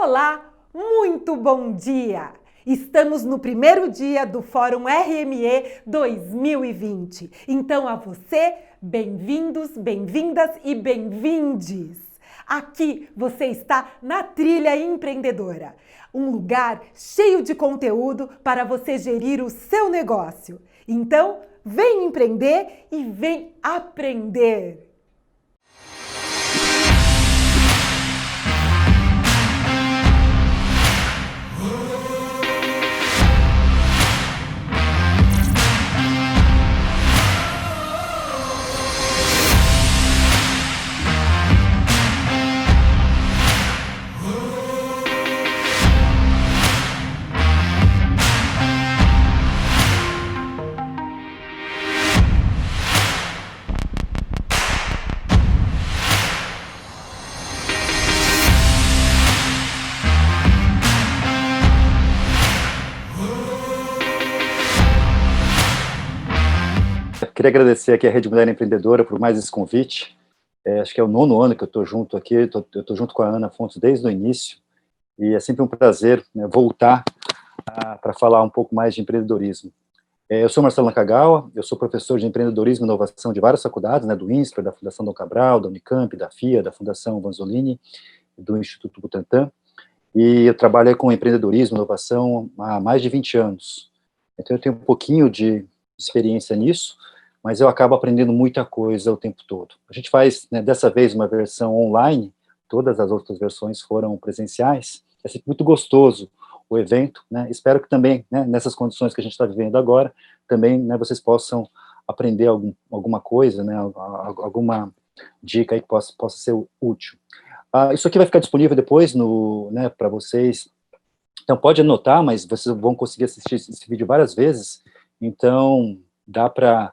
Olá, muito bom dia! Estamos no primeiro dia do Fórum RME 2020. Então, a você, bem-vindos, bem-vindas e bem-vindes! Aqui você está na Trilha Empreendedora, um lugar cheio de conteúdo para você gerir o seu negócio. Então, vem empreender e vem aprender! Queria agradecer aqui a Rede Mulher Empreendedora por mais esse convite. Acho que é o 9º ano que eu estou junto aqui, eu estou junto com a Ana Fontes desde o início, e é sempre um prazer, né, voltar para falar um pouco mais de empreendedorismo. Eu sou Marcelo Nakagawa, eu sou professor de empreendedorismo e inovação de várias faculdades, né, do INSPER, da Fundação Dom Cabral, da Unicamp, da FIA, da Fundação Vanzolini, do Instituto Butantan, e eu trabalho com empreendedorismo e inovação há mais de 20 anos. Então eu tenho um pouquinho de experiência nisso, mas eu acabo aprendendo muita coisa o tempo todo. A gente faz, né, dessa vez, uma versão online, todas as outras versões foram presenciais, é sempre muito gostoso o evento, né, espero que também, né, nessas condições que a gente está vivendo agora, também, né, vocês possam aprender alguma coisa, né, alguma dica aí que possa ser útil. Isso aqui vai ficar disponível depois né, para vocês, então pode anotar, mas vocês vão conseguir assistir esse vídeo várias vezes, então dá para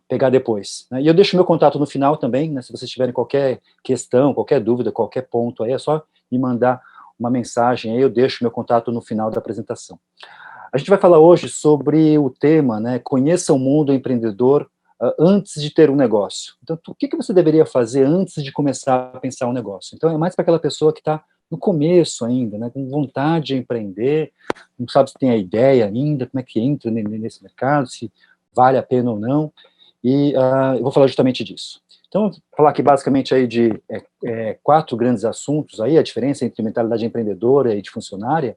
pegar depois, né? E eu deixo meu contato no final também, né, se vocês tiverem qualquer questão, qualquer dúvida, qualquer ponto aí, é só me mandar uma mensagem, aí eu deixo meu contato no final da apresentação. A gente vai falar hoje sobre o tema, né, conheça o mundo empreendedor antes de ter um negócio. Então, o que você deveria fazer antes de começar a pensar um negócio? Então, é mais para aquela pessoa que está no começo ainda, né, com vontade de empreender, não sabe se tem a ideia ainda, como é que entra nesse mercado, se vale a pena ou não, e eu vou falar justamente disso. Então, vou falar aqui basicamente aí de 4 grandes assuntos aí, a diferença entre mentalidade empreendedora e de funcionária,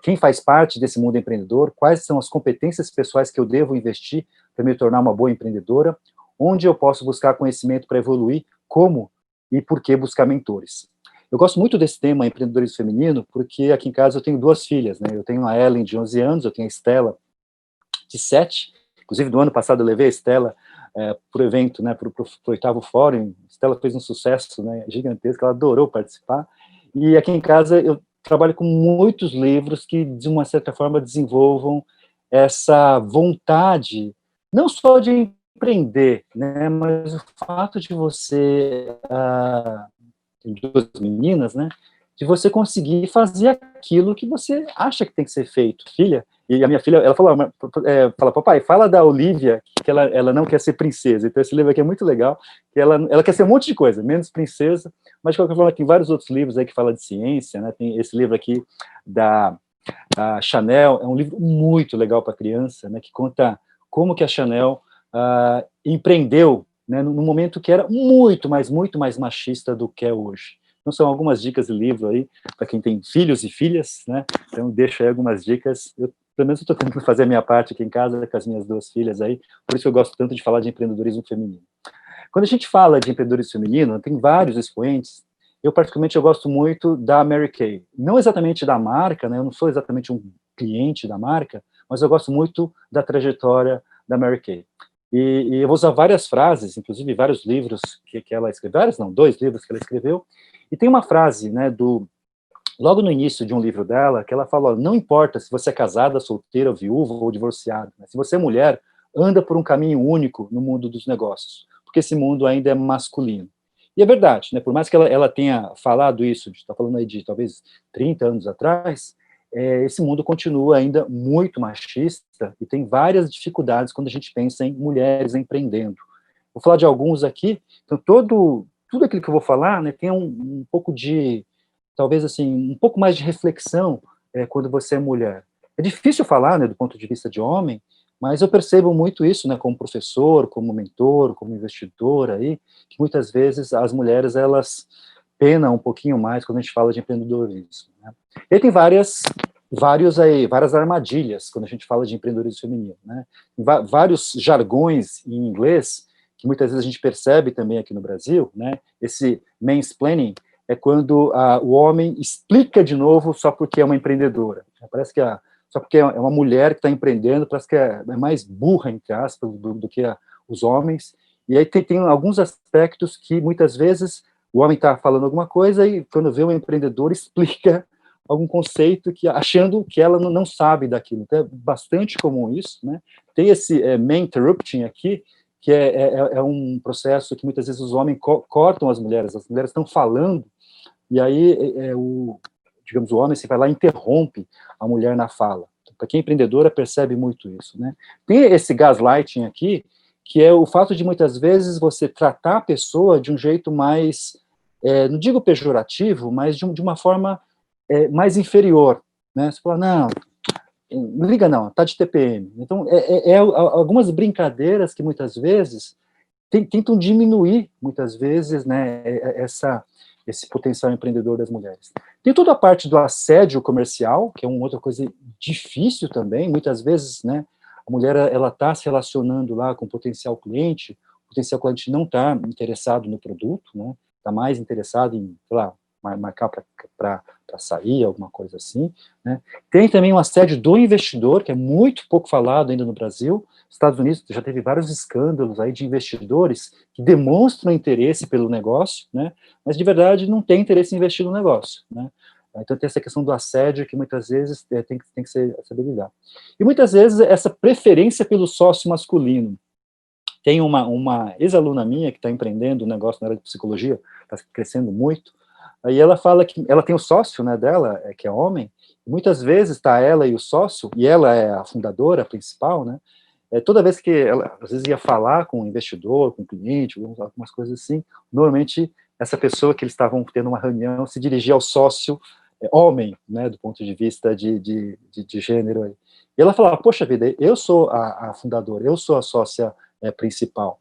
quem faz parte desse mundo empreendedor, quais são as competências pessoais que eu devo investir para me tornar uma boa empreendedora, onde eu posso buscar conhecimento para evoluir, como e por que buscar mentores. Eu gosto muito desse tema, empreendedorismo feminino, porque aqui em casa eu tenho 2 filhas, né? Eu tenho a Ellen, de 11 anos, eu tenho a Estela, de 7, inclusive do ano passado eu levei a Estela para o evento, né, para o 8º Fórum. A Estela fez um sucesso, né, gigantesco, ela adorou participar, e aqui em casa eu trabalho com muitos livros que, de uma certa forma, desenvolvam essa vontade, não só de empreender, né, mas o fato de você, tem 2 meninas, né, de você conseguir fazer aquilo que você acha que tem que ser feito. Filha, e a minha filha, ela fala, papai, fala da Olivia, que ela não quer ser princesa. Então esse livro aqui é muito legal, que ela quer ser um monte de coisa, menos princesa, mas de qualquer forma tem vários outros livros aí que falam de ciência, né, tem esse livro aqui da Chanel, é um livro muito legal para criança, né, que conta como que a Chanel empreendeu, né, num momento que era muito mais machista do que é hoje. Então, são algumas dicas de livro aí, para quem tem filhos e filhas, né? Então, deixo aí algumas dicas. Eu, pelo menos, estou tentando fazer a minha parte aqui em casa, com as minhas 2 filhas aí, por isso eu gosto tanto de falar de empreendedorismo feminino. Quando a gente fala de empreendedorismo feminino, tem vários expoentes. Eu, particularmente, eu gosto muito da Mary Kay. Não exatamente da marca, né? Eu não sou exatamente um cliente da marca, mas eu gosto muito da trajetória da Mary Kay. E eu vou usar várias frases, inclusive vários livros que ela escreveu, 2 livros que ela escreveu, e tem uma frase, né, logo no início de um livro dela, que ela fala, não importa se você é casada, solteira, viúva ou divorciada, né, se você é mulher, anda por um caminho único no mundo dos negócios, porque esse mundo ainda é masculino. E é verdade, né, por mais que ela tenha falado isso, está falando aí de talvez 30 anos atrás, esse mundo continua ainda muito machista e tem várias dificuldades quando a gente pensa em mulheres empreendendo. Vou falar de alguns aqui, então tudo aquilo que eu vou falar, né, tem um pouco de talvez assim, um pouco mais de reflexão quando você é mulher. É difícil falar, né, do ponto de vista de homem, mas eu percebo muito isso, né, como professor, como mentor, como investidor aí, que muitas vezes as mulheres, elas penam um pouquinho mais quando a gente fala de empreendedorismo, né? E tem várias armadilhas quando a gente fala de empreendedorismo feminino, né? Vários jargões em inglês que muitas vezes a gente percebe também aqui no Brasil, né? Esse mansplaining é quando o homem explica de novo só porque é uma empreendedora. Parece que só porque é uma mulher que está empreendendo, parece que é mais burra, entre aspas, do que os homens. E aí tem alguns aspectos que muitas vezes o homem está falando alguma coisa e quando vê um empreendedor explica algum conceito que achando que ela não sabe daquilo. Então é bastante comum isso, né? Tem esse man interrupting aqui, que é um processo que muitas vezes os homens cortam as mulheres estão falando, e aí digamos, o homem se vai lá e interrompe a mulher na fala. Para quem é empreendedora percebe muito isso, né? Tem esse gaslighting aqui, que é o fato de muitas vezes você tratar a pessoa de um jeito mais, não digo pejorativo, mas de uma forma mais inferior, né? Você fala, não liga não, tá de TPM. Então, algumas brincadeiras que muitas vezes tentam diminuir, muitas vezes, né, esse potencial empreendedor das mulheres. Tem toda a parte do assédio comercial, que é uma outra coisa difícil também, muitas vezes, né, a mulher, ela está se relacionando lá com o potencial cliente não está interessado no produto, né, está mais interessado em, sei lá, marcar para sair, alguma coisa assim, né. Tem também um assédio do investidor, que é muito pouco falado ainda no Brasil. Estados Unidos já teve vários escândalos aí de investidores que demonstram interesse pelo negócio, né, mas de verdade não tem interesse em investir no negócio, né. Então tem essa questão do assédio que muitas vezes tem que ser saber lidar. E muitas vezes essa preferência pelo sócio masculino. Tem uma ex-aluna minha que está empreendendo um negócio na área de psicologia, está crescendo muito, aí ela fala que ela tem o sócio, né, dela, que é homem, e muitas vezes está ela e o sócio, e ela é a fundadora principal, né, toda vez que ela, às vezes, ia falar com um investidor, com um cliente, algumas coisas assim, normalmente essa pessoa que eles estavam tendo uma reunião se dirigia ao sócio homem, né, do ponto de vista de gênero. Aí. E ela falava, poxa vida, eu sou a fundadora, eu sou a sócia principal.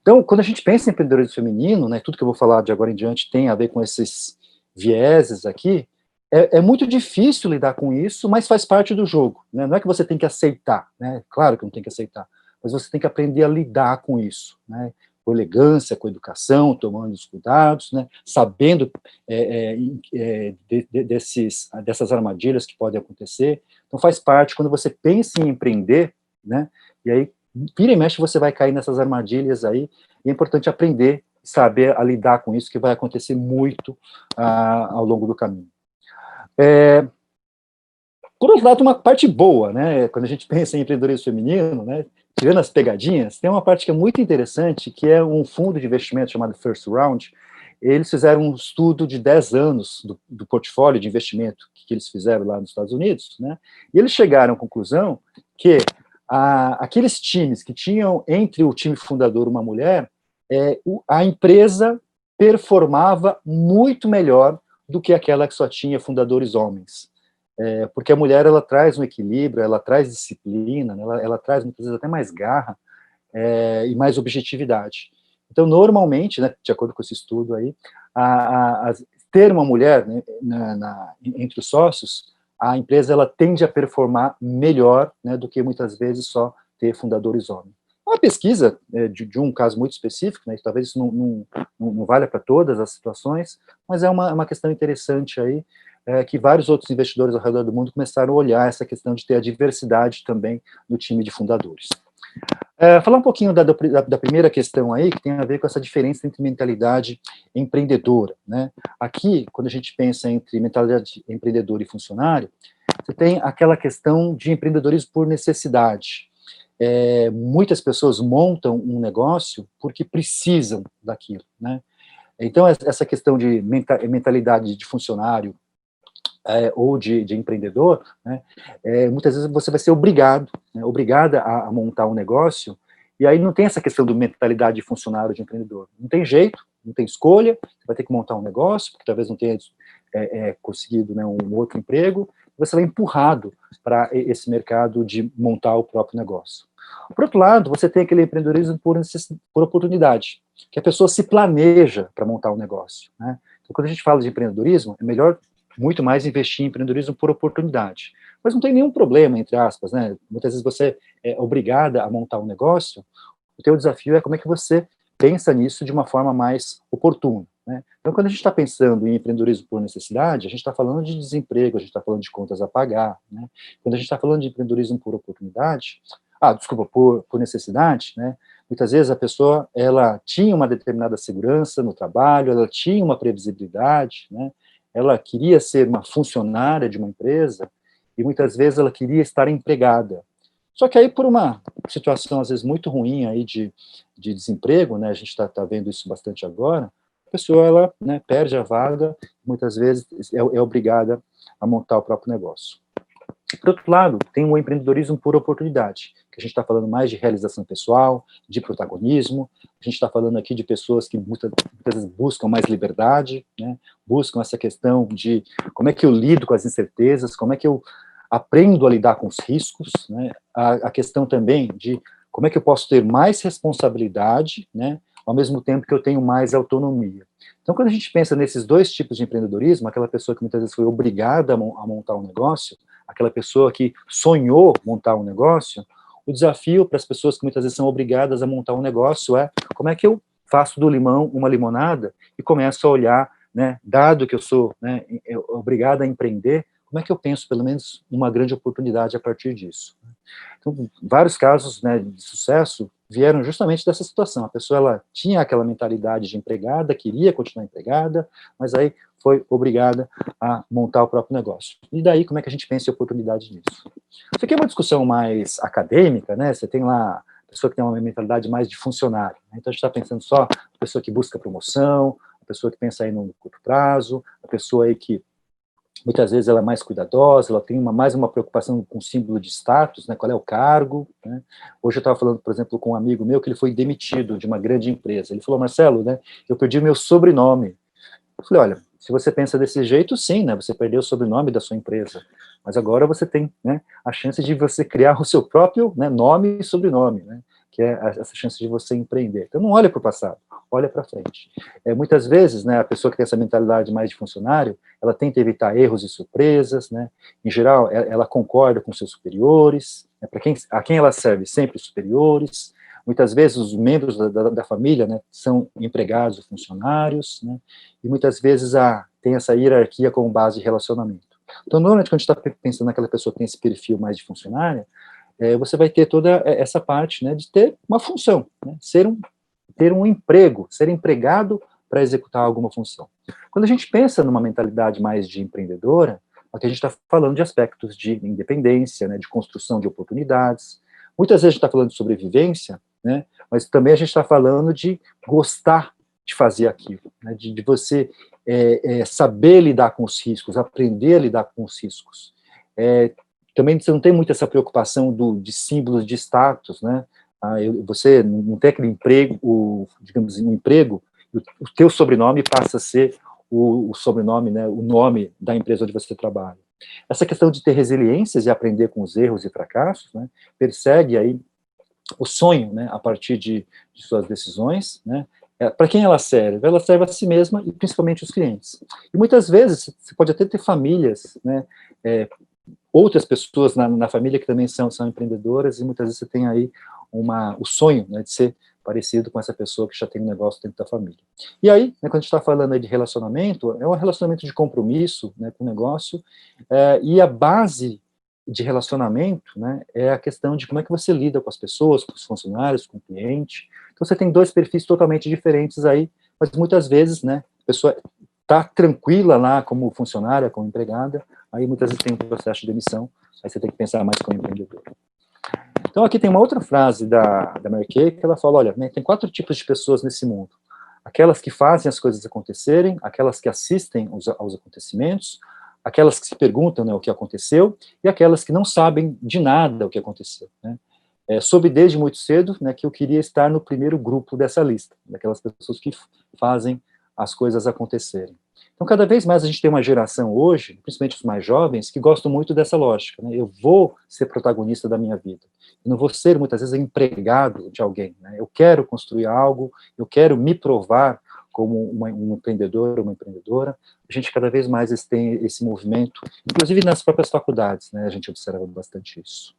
Então, quando a gente pensa em empreendedorismo feminino, né, tudo que eu vou falar de agora em diante tem a ver com esses vieses aqui, é muito difícil lidar com isso, mas faz parte do jogo, né? Não é que você tem que aceitar, né? Claro que não tem que aceitar, mas você tem que aprender a lidar com isso, né? Com elegância, com educação, tomando os cuidados, né? Sabendo dessas armadilhas que podem acontecer. Então faz parte, quando você pensa em empreender, né? E aí, vira e mexe, você vai cair nessas armadilhas aí, e é importante aprender, saber a lidar com isso, que vai acontecer muito ao longo do caminho. Por outro lado, uma parte boa, né, quando a gente pensa em empreendedorismo feminino, né, tirando as pegadinhas, tem uma parte que é muito interessante, que é um fundo de investimento chamado First Round. Eles fizeram um estudo de 10 anos do portfólio de investimento que eles fizeram lá nos Estados Unidos, né, e eles chegaram à conclusão que aqueles times que tinham entre o time fundador uma mulher, a empresa performava muito melhor do que aquela que só tinha fundadores homens. Porque a mulher, ela traz um equilíbrio, ela traz disciplina, né, ela traz muitas vezes até mais garra e mais objetividade. Então, normalmente, né, de acordo com esse estudo aí, ter uma mulher, né, entre os sócios, a empresa, ela tende a performar melhor, né, do que muitas vezes só ter fundadores homens. Uma pesquisa de um caso muito específico, né, talvez isso não valha para todas as situações, mas é uma questão interessante aí, que vários outros investidores ao redor do mundo começaram a olhar essa questão de ter a diversidade também no time de fundadores. Falar um pouquinho da primeira questão aí, que tem a ver com essa diferença entre mentalidade empreendedora, né? Aqui, quando a gente pensa entre mentalidade empreendedora e funcionário, você tem aquela questão de empreendedorismo por necessidade. Muitas pessoas montam um negócio porque precisam daquilo, né? Então, essa questão de mentalidade de funcionário ou de empreendedor, né, muitas vezes você vai ser obrigado, né, obrigada a montar um negócio, e aí não tem essa questão do mentalidade de funcionário, de empreendedor. Não tem jeito, não tem escolha, você vai ter que montar um negócio, porque talvez não tenha conseguido, né, um outro emprego, você vai empurrado para esse mercado de montar o próprio negócio. Por outro lado, você tem aquele empreendedorismo por oportunidade, que a pessoa se planeja para montar um negócio, né? Então, quando a gente fala de empreendedorismo, é melhor muito mais investir em empreendedorismo por oportunidade. Mas não tem nenhum problema, entre aspas, né? Muitas vezes você é obrigada a montar um negócio, o teu desafio é como é que você pensa nisso de uma forma mais oportuna, né? Então, quando a gente está pensando em empreendedorismo por necessidade, a gente está falando de desemprego, a gente está falando de contas a pagar, né? Quando a gente está falando de empreendedorismo por oportunidade, desculpa, por necessidade, né? Muitas vezes a pessoa, ela tinha uma determinada segurança no trabalho, ela tinha uma previsibilidade, né? Ela queria ser uma funcionária de uma empresa e muitas vezes ela queria estar empregada. Só que aí, por uma situação, às vezes, muito ruim aí de desemprego, né, a gente está vendo isso bastante agora, a pessoa, ela, né, perde a vaga, muitas vezes é obrigada a montar o próprio negócio. Por outro lado, tem o empreendedorismo por oportunidade, que a gente está falando mais de realização pessoal, de protagonismo, a gente está falando aqui de pessoas que muitas vezes buscam mais liberdade, né, buscam essa questão de como é que eu lido com as incertezas, como é que eu aprendo a lidar com os riscos, né, a questão também de como é que eu posso ter mais responsabilidade, né, ao mesmo tempo que eu tenho mais autonomia. Então, quando a gente pensa nesses dois tipos de empreendedorismo, aquela pessoa que muitas vezes foi obrigada a montar um negócio, aquela pessoa que sonhou montar um negócio, o desafio para as pessoas que muitas vezes são obrigadas a montar um negócio é como é que eu faço do limão uma limonada e começo a olhar, né, dado que eu sou, né, obrigada a empreender, como é que eu penso, pelo menos, uma grande oportunidade a partir disso? Então, vários casos, né, de sucesso vieram justamente dessa situação. A pessoa, ela tinha aquela mentalidade de empregada, queria continuar empregada, mas aí foi obrigada a montar o próprio negócio. E daí, como é que a gente pensa em oportunidade nisso? Isso aqui é uma discussão mais acadêmica, né? Você tem lá a pessoa que tem uma mentalidade mais de funcionário, né? Então, a gente está pensando só a pessoa que busca promoção, a pessoa que pensa aí no curto prazo, a pessoa aí que muitas vezes ela é mais cuidadosa, ela tem mais uma preocupação com o símbolo de status, né, qual é o cargo, né? Hoje eu estava falando, por exemplo, com um amigo meu que ele foi demitido de uma grande empresa. Ele falou, Marcelo, né, eu perdi meu sobrenome. Eu falei, olha, se você pensa desse jeito, sim, né, você perdeu o sobrenome da sua empresa, mas agora você tem, né, a chance de você criar o seu próprio, né, nome e sobrenome, né, que é essa chance de você empreender. Então, não olha para o passado, olha para frente. Muitas vezes, né, a pessoa que tem essa mentalidade mais de funcionário, ela tenta evitar erros e surpresas, né, em geral, ela concorda com seus superiores, né, a quem ela serve sempre os superiores, muitas vezes os membros da família, né, são empregados ou funcionários, né, e muitas vezes tem essa hierarquia como base de relacionamento. Então, normalmente, quando a gente está pensando naquela pessoa que tem esse perfil mais de funcionária, você vai ter toda essa parte, né, de ter uma função, né, ter um emprego, ser empregado para executar alguma função. Quando a gente pensa numa mentalidade mais de empreendedora, aqui a gente está falando de aspectos de independência, né, de construção de oportunidades. Muitas vezes a gente está falando de sobrevivência, né, mas também a gente está falando de gostar de fazer aquilo, né, de você saber lidar com os riscos, aprender a lidar com os riscos. Também você não tem muito essa preocupação de símbolos de status, né? Você não tem aquele emprego, digamos assim, um emprego, o teu sobrenome passa a ser o sobrenome, né, o nome da empresa onde você trabalha. Essa questão de ter resiliências e aprender com os erros e fracassos, né, persegue aí o sonho, né, a partir de suas decisões, né, para quem ela serve? Ela serve a si mesma e principalmente os clientes. E muitas vezes você pode até ter famílias, né, outras pessoas na família que também são empreendedoras, e muitas vezes você tem aí o sonho, né, de ser parecido com essa pessoa que já tem um negócio dentro da família. E aí, né, quando a gente está falando aí de relacionamento, é um relacionamento de compromisso, né, com o negócio, e a base de relacionamento, né, é a questão de como é que você lida com as pessoas, com os funcionários, com o cliente. Então, você tem dois perfis totalmente diferentes aí, mas muitas vezes, né, a pessoa está tranquila lá como funcionária, como empregada, aí muitas vezes tem um processo de demissão, aí você tem que pensar mais como empreendedor. Então, aqui tem uma outra frase da Mary Kay, que ela fala, olha, né, tem 4 tipos de pessoas nesse mundo. Aquelas que fazem as coisas acontecerem, aquelas que assistem aos acontecimentos, aquelas que se perguntam, né, o que aconteceu, e aquelas que não sabem de nada o que aconteceu, né. Soube desde muito cedo, né, que eu queria estar no primeiro grupo dessa lista, daquelas pessoas que fazem as coisas acontecerem. Então, cada vez mais a gente tem uma geração hoje, principalmente os mais jovens, que gostam muito dessa lógica, né? Eu vou ser protagonista da minha vida. Eu não vou ser, muitas vezes, empregado de alguém, né? Eu quero construir algo, eu quero me provar como um empreendedor, uma empreendedora. A gente, cada vez mais, tem esse movimento, inclusive nas próprias faculdades, né? A gente observa bastante isso.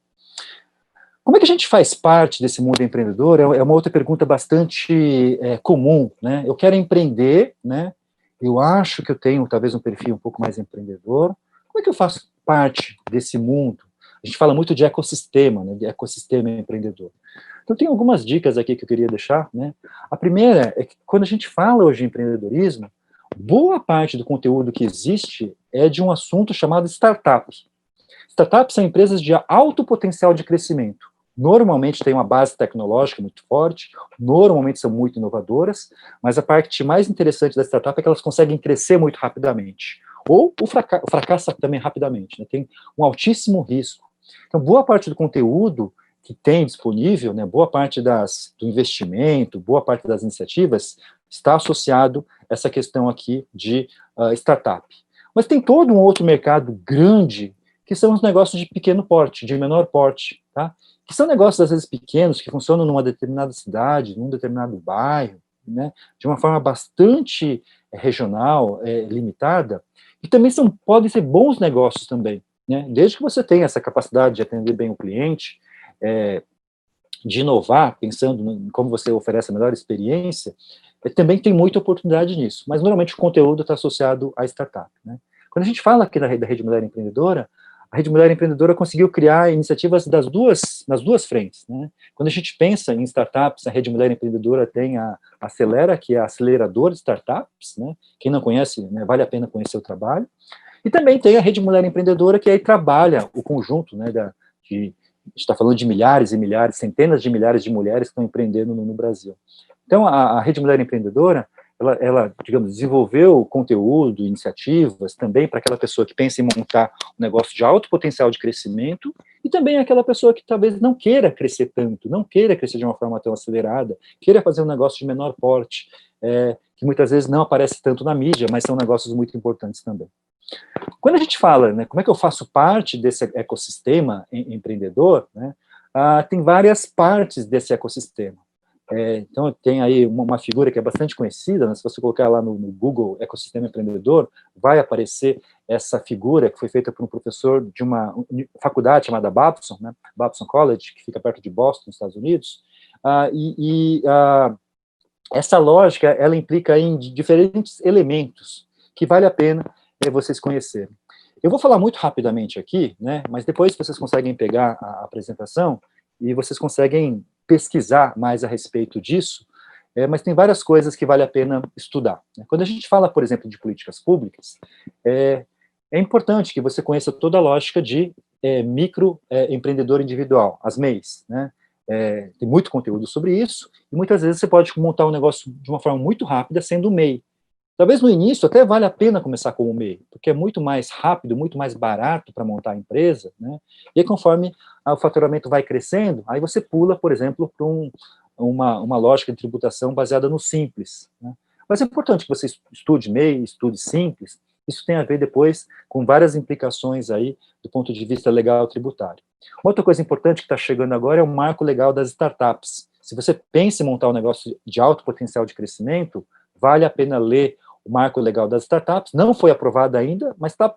Como é que a gente faz parte desse mundo empreendedor? É uma outra pergunta bastante comum, né? Eu quero empreender, né? Eu acho que eu tenho, talvez, um perfil um pouco mais empreendedor. Como é que eu faço parte desse mundo? A gente fala muito de ecossistema, né? De ecossistema empreendedor. Então, tem algumas dicas aqui que eu queria deixar, né? A primeira é que, quando a gente fala hoje de empreendedorismo, boa parte do conteúdo que existe é de um assunto chamado startups. Startups são empresas de alto potencial de crescimento. Normalmente têm uma base tecnológica muito forte, normalmente são muito inovadoras, mas a parte mais interessante da startup é que elas conseguem crescer muito rapidamente. Ou fracassa também rapidamente, né? Tem um altíssimo risco. Então, boa parte do conteúdo que tem disponível, né, boa parte do investimento, boa parte das iniciativas, está associado a essa questão aqui de startup. Mas tem todo um outro mercado grande, que são os negócios de pequeno porte, de menor porte, tá? Que são negócios, às vezes, pequenos, que funcionam numa determinada cidade, num determinado bairro, né, de uma forma bastante regional, limitada, e também podem ser bons negócios também, né, desde que você tenha essa capacidade de atender bem o cliente, de inovar, pensando em como você oferece a melhor experiência, também tem muita oportunidade nisso, mas normalmente o conteúdo está associado à startup, né. Quando a gente fala aqui da Rede Mulher Empreendedora, a Rede Mulher Empreendedora conseguiu criar iniciativas nas duas frentes, né? Quando a gente pensa em startups, a Rede Mulher Empreendedora tem a Acelera, que é a aceleradora de startups, né? Quem não conhece, né, vale a pena conhecer o trabalho. E também tem a Rede Mulher Empreendedora, que aí trabalha o conjunto, né, a gente está falando de milhares e milhares, centenas de milhares de mulheres que estão empreendendo no Brasil. Então, a Rede Mulher Empreendedora, ela, digamos, desenvolveu conteúdo, iniciativas também para aquela pessoa que pensa em montar um negócio de alto potencial de crescimento e também aquela pessoa que talvez não queira crescer tanto, não queira crescer de uma forma tão acelerada, queira fazer um negócio de menor porte, que muitas vezes não aparece tanto na mídia, mas são negócios muito importantes também. Quando a gente fala, né, como é que eu faço parte desse ecossistema empreendedor, né, tem várias partes desse ecossistema. Então, tem aí uma figura que é bastante conhecida, né? Se você colocar lá no Google Ecossistema Empreendedor, vai aparecer essa figura que foi feita por um professor de uma faculdade chamada Babson, né? Babson College, que fica perto de Boston, nos Estados Unidos, essa lógica, ela implica em diferentes elementos que vale a pena vocês conhecerem. Eu vou falar muito rapidamente aqui, né? Mas depois vocês conseguem pegar a apresentação e vocês conseguem pesquisar mais a respeito disso, mas tem várias coisas que vale a pena estudar, né? Quando a gente fala, por exemplo, de políticas públicas, é importante que você conheça toda a lógica de microempreendedor individual, as MEIs, né? Tem muito conteúdo sobre isso, e muitas vezes você pode montar um negócio de uma forma muito rápida sendo MEI. Talvez no início até vale a pena começar como MEI, porque é muito mais rápido, muito mais barato para montar a empresa, né? E aí, conforme o faturamento vai crescendo, aí você pula, por exemplo, para uma lógica de tributação baseada no Simples, né? Mas é importante que você estude MEI, estude Simples, isso tem a ver depois com várias implicações aí do ponto de vista legal tributário. Uma outra coisa importante que está chegando agora é o marco legal das startups. Se você pensa em montar um negócio de alto potencial de crescimento, vale a pena ler o marco legal das startups, não foi aprovado ainda, mas está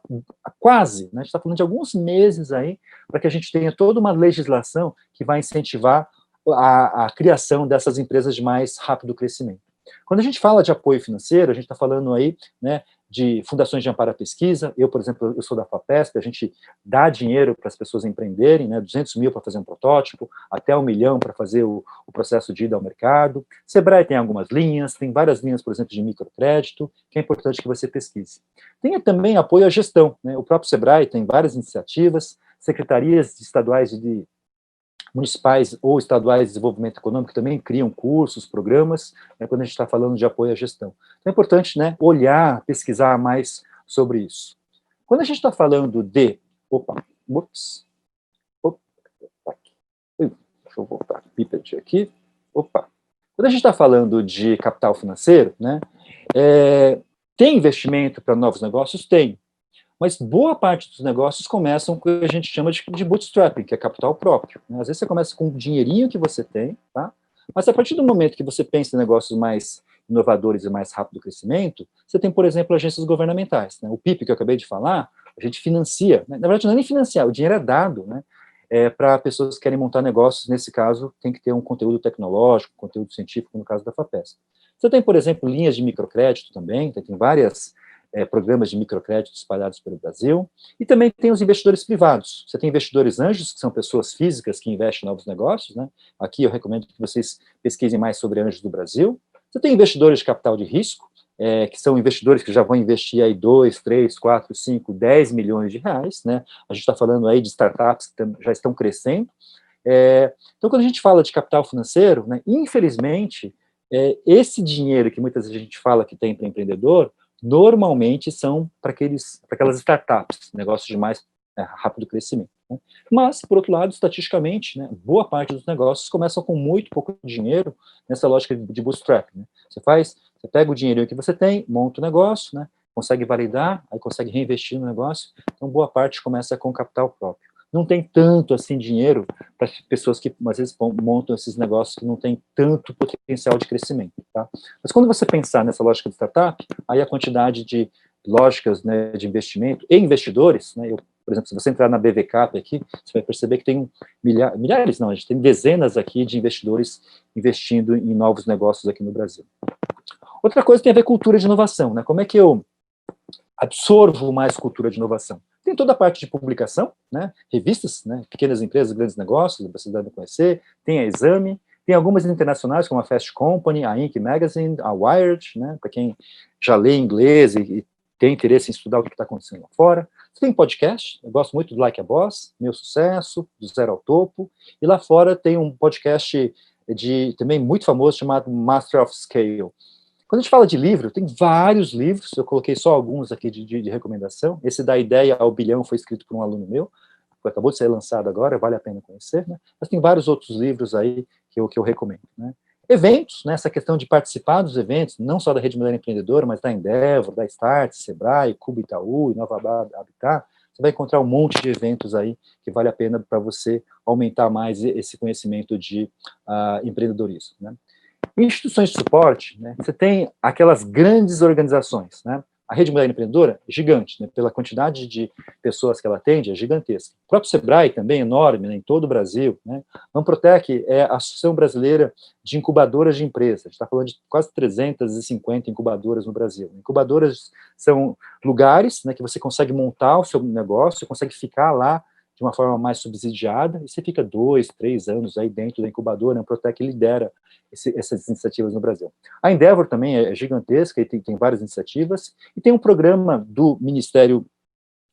quase, né? A gente está falando de alguns meses aí, para que a gente tenha toda uma legislação que vai incentivar a criação dessas empresas de mais rápido crescimento. Quando a gente fala de apoio financeiro, a gente está falando aí, né, de fundações de amparo à pesquisa. Eu, por exemplo, eu sou da FAPESP, a gente dá dinheiro para as pessoas empreenderem, né, 200 mil para fazer um protótipo, até 1 milhão para fazer o processo de ida ao mercado. Sebrae tem algumas linhas, tem várias linhas, por exemplo, de microcrédito, que é importante que você pesquise. Tem também apoio à gestão, né, o próprio Sebrae tem várias iniciativas, secretarias estaduais de municipais ou estaduais de desenvolvimento econômico também criam cursos, programas, né, quando a gente está falando de apoio à gestão. Então é importante, né, olhar, pesquisar mais sobre isso. Quando a gente está falando de... deixa eu voltar, Piped aqui. Quando a gente está falando de capital financeiro, né, Tem investimento para novos negócios? Tem. Mas boa parte dos negócios começam com o que a gente chama de bootstrapping, que é capital próprio, né? Às vezes você começa com o dinheirinho que você tem, tá? Mas a partir do momento que você pensa em negócios mais inovadores e mais rápido crescimento, você tem, por exemplo, agências governamentais, né? O PIP, que eu acabei de falar, a gente financia, né? Na verdade não é nem financiar, o dinheiro é dado, né? Para pessoas que querem montar negócios, nesse caso, tem que ter um conteúdo tecnológico, conteúdo científico, no caso da FAPESP. Você tem, por exemplo, linhas de microcrédito também, tem várias programas de microcrédito espalhados pelo Brasil, e também tem os investidores privados. Você tem investidores anjos, que são pessoas físicas que investem em novos negócios, né? Aqui eu recomendo que vocês pesquisem mais sobre anjos do Brasil. Você tem investidores de capital de risco, que são investidores que já vão investir aí 2, 3, 4, 5, 10 milhões de reais, né? A gente está falando aí de startups que já estão crescendo. Então, quando a gente fala de capital financeiro, né, infelizmente, esse dinheiro que muitas vezes a gente fala que tem para empreendedor, normalmente são para aquelas startups, negócios de mais rápido crescimento, né? Mas, por outro lado, estatisticamente, né, boa parte dos negócios começam com muito pouco dinheiro nessa lógica de bootstrap, né? Você pega o dinheirinho que você tem, monta o negócio, né, consegue validar, aí consegue reinvestir no negócio, então boa parte começa com capital próprio. Não tem tanto assim dinheiro para pessoas que às vezes montam esses negócios que não têm tanto potencial de crescimento, tá? Mas quando você pensar nessa lógica de startup, aí a quantidade de lógicas, né, de investimento e investidores, né, por exemplo, se você entrar na BVCap aqui, você vai perceber que tem milhares, não, a gente tem dezenas aqui de investidores investindo em novos negócios aqui no Brasil. Outra coisa tem a ver com cultura de inovação, né? Como é que eu absorvo mais cultura de inovação? Tem toda a parte de publicação, né? Revistas, né? Pequenas empresas, grandes negócios, vocês devem conhecer, tem a Exame, tem algumas internacionais, como a Fast Company, a Inc. Magazine, a Wired, né? Para quem já lê inglês e tem interesse em estudar o que está acontecendo lá fora. Tem podcast, eu gosto muito do Like a Boss, Meu Sucesso, do Zero ao Topo, e lá fora tem um podcast também muito famoso chamado Master of Scale. Quando a gente fala de livro, tem vários livros, eu coloquei só alguns aqui de recomendação. Esse da Ideia ao Bilhão foi escrito por um aluno meu, que acabou de ser lançado agora, vale a pena conhecer, né? Mas tem vários outros livros aí que eu recomendo, né? Eventos, né? Essa questão de participar dos eventos, não só da Rede Mulher Empreendedora, mas da Endeavor, da Start, Sebrae, Cuba Itaú, Nova Habitat. Você vai encontrar um monte de eventos aí que vale a pena para você aumentar mais esse conhecimento de empreendedorismo, né? Em instituições de suporte, né, você tem aquelas grandes organizações, né? A Rede Mulher Empreendedora é gigante, né, pela quantidade de pessoas que ela atende, é gigantesca. O próprio Sebrae também é enorme, né, em todo o Brasil, né? A Amprotec é a Associação Brasileira de Incubadoras de Empresas. A gente está falando de quase 350 incubadoras no Brasil. Incubadoras são lugares, né, que você consegue montar o seu negócio, você consegue ficar lá de uma forma mais subsidiada, e você fica 2, 3 anos aí dentro da incubadora, né? A Amprotec lidera essas iniciativas no Brasil. A Endeavor também é gigantesca e tem várias iniciativas, e tem um programa do Ministério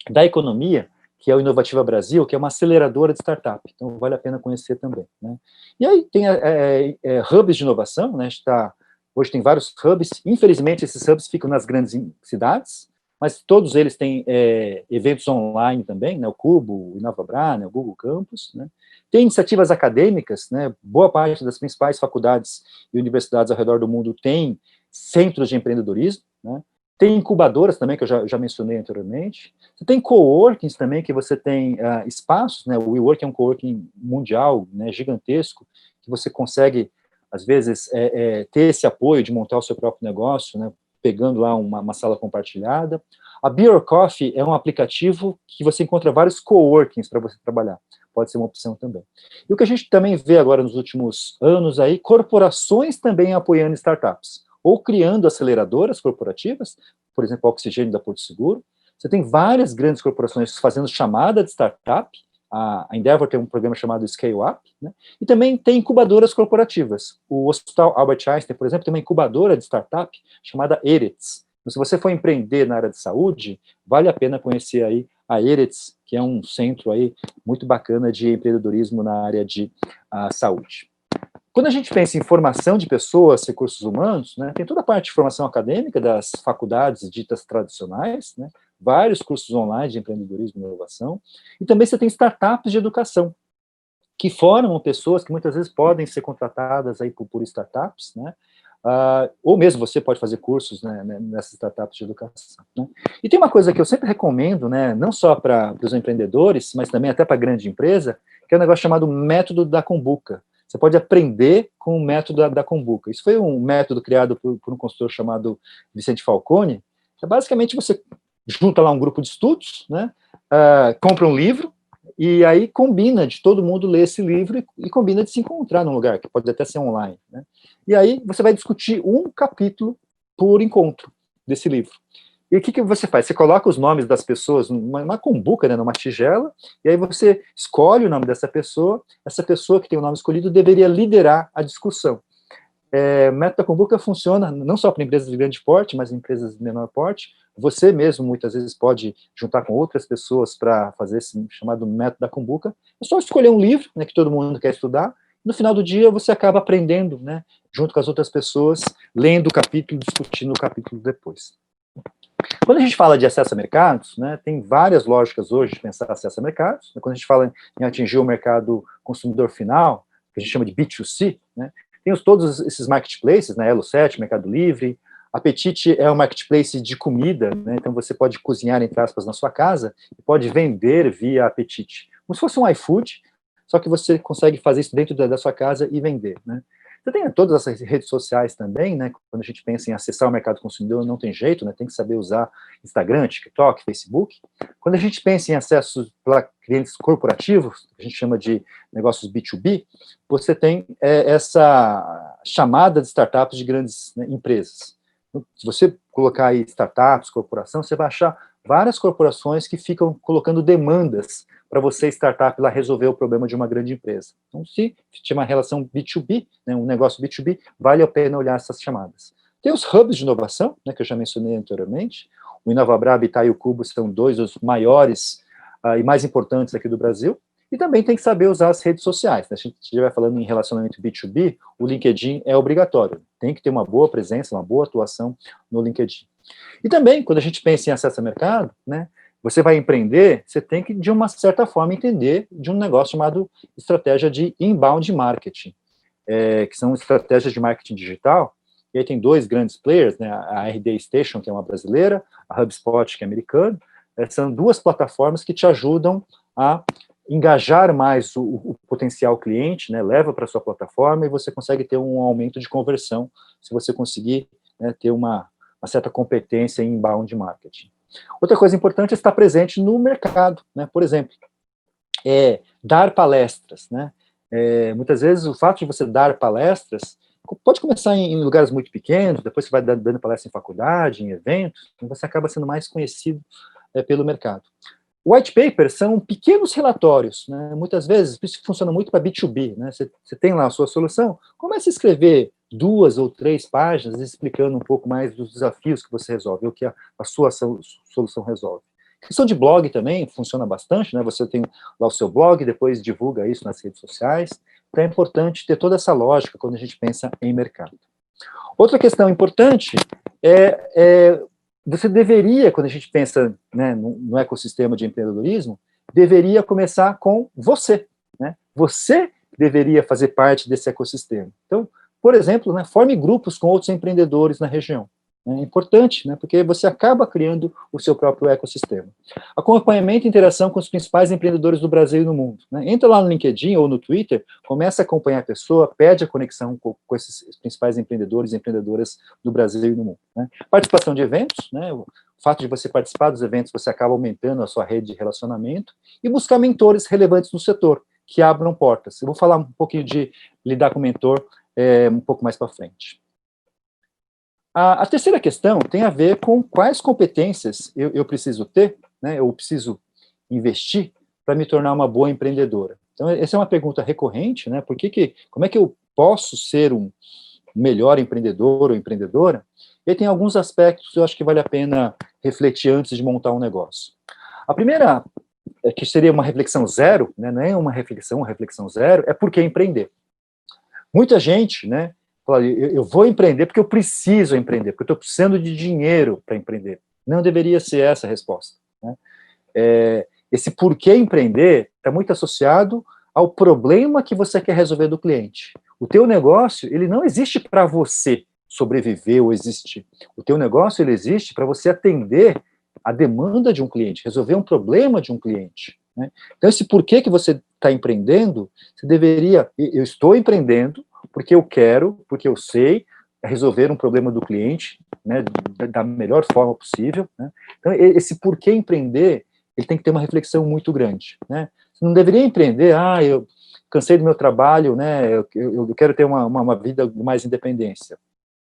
da Economia, que é o Inovativa Brasil, que é uma aceleradora de startup, então vale a pena conhecer também, né? E aí tem hubs de inovação, né? Hoje tem vários hubs, infelizmente esses hubs ficam nas grandes cidades, mas todos eles têm eventos online também, né? O Cubo, o Inovabra, né? O Google Campus, né? Tem iniciativas acadêmicas, né? Boa parte das principais faculdades e universidades ao redor do mundo tem centros de empreendedorismo, né? Tem incubadoras também, que eu já mencionei anteriormente. Você tem coworkings também, que você tem espaços, né? O WeWork é um coworking mundial, né? Gigantesco, que você consegue, às vezes, ter esse apoio de montar o seu próprio negócio, né? Pegando lá uma sala compartilhada. A Beer Coffee é um aplicativo que você encontra vários coworkings para você trabalhar. Pode ser uma opção também. E o que a gente também vê agora nos últimos anos aí, corporações também apoiando startups, ou criando aceleradoras corporativas, por exemplo, a Oxigênio da Porto Seguro. Você tem várias grandes corporações fazendo chamada de startup. A Endeavor tem um programa chamado Scale Up, né? E também tem incubadoras corporativas. O Hospital Albert Einstein, por exemplo, tem uma incubadora de startup chamada ERITS. Então, se você for empreender na área de saúde, vale a pena conhecer aí a ERITS, que é um centro aí muito bacana de empreendedorismo na área de saúde. Quando a gente pensa em formação de pessoas, recursos humanos, né, tem toda a parte de formação acadêmica das faculdades ditas tradicionais, né, vários cursos online de empreendedorismo e inovação, e também você tem startups de educação, que formam pessoas que muitas vezes podem ser contratadas aí por startups, né, ou mesmo você pode fazer cursos, né, nessas startups de educação. Né? E tem uma coisa que eu sempre recomendo, né, não só para os empreendedores, mas também até para a grande empresa, que é um negócio chamado método da Kombuka. Você pode aprender com o método da Kombuka. Isso foi um método criado por um consultor chamado Vicente Falcone. Basicamente, você junta lá um grupo de estudos, né, compra um livro, e aí combina de todo mundo ler esse livro e combina de se encontrar num lugar, que pode até ser online. Né? E aí você vai discutir um capítulo por encontro desse livro. E o que você faz? Você coloca os nomes das pessoas numa cumbuca, né, numa tigela, e aí você escolhe o nome dessa pessoa. Essa pessoa que tem o nome escolhido deveria liderar a discussão. O método da Kombuka funciona não só para empresas de grande porte, mas empresas de menor porte. Você mesmo, muitas vezes, pode juntar com outras pessoas para fazer esse chamado método da Kombuka. É só escolher um livro, né, que todo mundo quer estudar. No final do dia, você acaba aprendendo, né, junto com as outras pessoas, lendo o capítulo, discutindo o capítulo depois. Quando a gente fala de acesso a mercados, né, tem várias lógicas hoje de pensar acesso a mercados. Quando a gente fala em atingir o mercado consumidor final, que a gente chama de B2C, né, tem todos esses marketplaces, né, Elo7, Mercado Livre. Apetite é um marketplace de comida, né, então você pode cozinhar, entre aspas, na sua casa e pode vender via Apetite. Como se fosse um iFood, só que você consegue fazer isso dentro da sua casa e vender, né. Você tem todas essas redes sociais também, né, quando a gente pensa em acessar o mercado consumidor, não tem jeito, né, tem que saber usar Instagram, TikTok, Facebook. Quando a gente pensa em acesso para clientes corporativos, a gente chama de negócios B2B, você tem essa chamada de startups de grandes, né, empresas. Se você colocar aí startups, corporação, você vai achar várias corporações que ficam colocando demandas para você, startup, lá resolver o problema de uma grande empresa. Então, se tiver uma relação B2B, né, um negócio B2B, vale a pena olhar essas chamadas. Tem os hubs de inovação, né, que eu já mencionei anteriormente. O InovaBrab e Itaú Cubo são dois dos maiores e mais importantes aqui do Brasil. E também tem que saber usar as redes sociais. Né? Se a gente estiver falando em relacionamento B2B, o LinkedIn é obrigatório. Tem que ter uma boa presença, uma boa atuação no LinkedIn. E também, quando a gente pensa em acesso a mercado, né, você vai empreender, você tem que, de uma certa forma, entender de um negócio chamado estratégia de inbound marketing, que são estratégias de marketing digital. E aí tem dois grandes players, né, a RD Station, que é uma brasileira, a HubSpot, que é americana. São duas plataformas que te ajudam a engajar mais o potencial cliente, né, leva para a sua plataforma e você consegue ter um aumento de conversão se você conseguir, né, ter uma certa competência em inbound marketing. Outra coisa importante é estar presente no mercado, né, por exemplo, dar palestras, né, muitas vezes o fato de você dar palestras pode começar em lugares muito pequenos, depois você vai dando palestra em faculdade, em eventos, e você acaba sendo mais conhecido pelo mercado. White papers são pequenos relatórios, né? Muitas vezes, isso funciona muito para B2B, né? Você tem lá a sua solução, comece a escrever 2 ou 3 páginas explicando um pouco mais dos desafios que você resolve, o que a sua solução resolve. A questão de blog também funciona bastante, né? Você tem lá o seu blog, depois divulga isso nas redes sociais, então é importante ter toda essa lógica quando a gente pensa em mercado. Outra questão importante você deveria, quando a gente pensa, né, no ecossistema de empreendedorismo, deveria começar com você, né? Você deveria fazer parte desse ecossistema. Então, por exemplo, né, forme grupos com outros empreendedores na região. É importante, né, porque você acaba criando o seu próprio ecossistema. Acompanhamento e interação com os principais empreendedores do Brasil e do mundo. Né? Entra lá no LinkedIn ou no Twitter, começa a acompanhar a pessoa, pede a conexão com esses principais empreendedores e empreendedoras do Brasil e do mundo. Né? Participação de eventos, né? O fato de você participar dos eventos, você acaba aumentando a sua rede de relacionamento, e buscar mentores relevantes no setor, que abram portas. Eu vou falar um pouquinho de lidar com mentor um pouco mais para frente. A terceira questão tem a ver com quais competências eu preciso ter, né, eu preciso investir para me tornar uma boa empreendedora. Então, essa é uma pergunta recorrente, né, como é que eu posso ser um melhor empreendedor ou empreendedora? E aí tem alguns aspectos que eu acho que vale a pena refletir antes de montar um negócio. A primeira, que seria uma reflexão zero, né, não é uma reflexão zero, é por que empreender. Muita gente, né, eu vou empreender porque eu preciso empreender, porque eu estou precisando de dinheiro para empreender. Não deveria ser essa a resposta. Né? Esse porquê empreender está muito associado ao problema que você quer resolver do cliente. O teu negócio, ele não existe para você, sobreviver ou existir. O teu negócio, ele existe para você atender a demanda de um cliente, resolver um problema de um cliente, né? Então, esse porquê que você está empreendendo, você deveria, eu estou empreendendo porque eu quero, porque eu sei resolver um problema do cliente, né, da melhor forma possível, né? Então, esse porquê empreender, ele tem que ter uma reflexão muito grande, né? Você não deveria empreender, eu cansei do meu trabalho, né, eu quero ter uma vida de mais independência.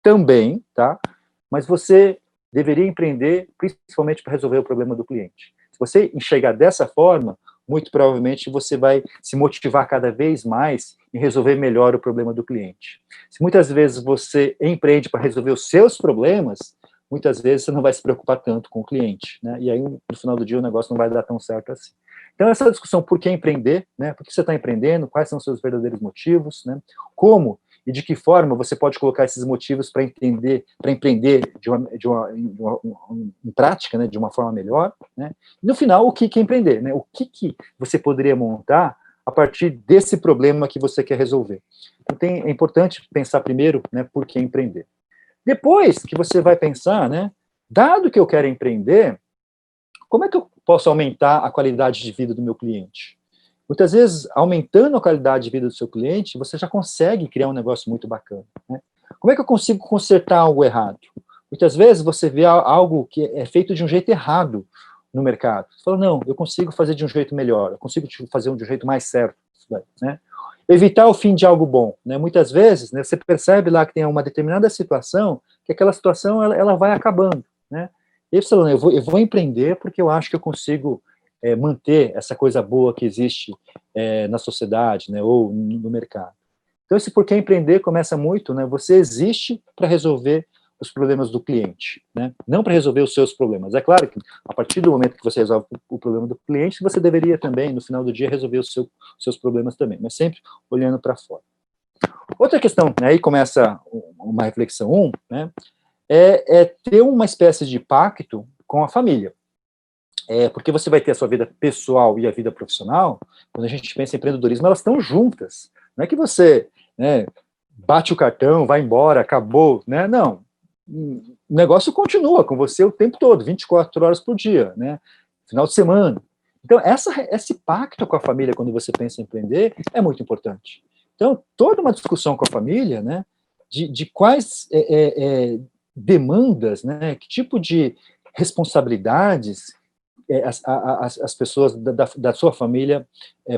Também, tá? Mas você deveria empreender principalmente para resolver o problema do cliente. Se você enxergar dessa forma, muito provavelmente você vai se motivar cada vez mais em resolver melhor o problema do cliente. Se muitas vezes você empreende para resolver os seus problemas, muitas vezes você não vai se preocupar tanto com o cliente, né? E aí, no final do dia, o negócio não vai dar tão certo assim. Então, essa discussão, por que empreender, né? Por que você está empreendendo, quais são os seus verdadeiros motivos, né? Como e de que forma você pode colocar esses motivos para entender, para empreender em prática, né, de uma forma melhor, né? E no final, o que é empreender, né? O que você poderia montar a partir desse problema que você quer resolver. Então, é importante pensar primeiro, né, por que empreender. Depois que você vai pensar, né, dado que eu quero empreender, como é que eu posso aumentar a qualidade de vida do meu cliente? Muitas vezes, aumentando a qualidade de vida do seu cliente, você já consegue criar um negócio muito bacana, né? Como é que eu consigo consertar algo errado? Muitas vezes você vê algo que é feito de um jeito errado no mercado. Você fala, não, eu consigo fazer de um jeito melhor, eu consigo fazer de um jeito mais certo, né? Evitar o fim de algo bom, né? Muitas vezes, né, você percebe lá que tem uma determinada situação, que aquela situação ela vai acabando, né? E você fala, eu vou empreender porque eu acho que eu consigo manter essa coisa boa que existe na sociedade, né, ou no mercado. Então, esse porquê empreender começa muito, né, você existe para resolver os problemas do cliente, né, não para resolver os seus problemas. É claro que, a partir do momento que você resolve o problema do cliente, você deveria também, no final do dia, resolver os seus problemas também, mas sempre olhando para fora. Outra questão, né, aí começa uma reflexão, né, é ter uma espécie de pacto com a família. Porque você vai ter a sua vida pessoal e a vida profissional, quando a gente pensa em empreendedorismo, elas estão juntas. Não é que você, né, bate o cartão, vai embora, acabou, né? Não. O negócio continua com você o tempo todo, 24 horas por dia, né? Final de semana. Então, esse pacto com a família, quando você pensa em empreender, é muito importante. Então, toda uma discussão com a família, né, de quais demandas, né, que tipo de responsabilidades as pessoas da sua família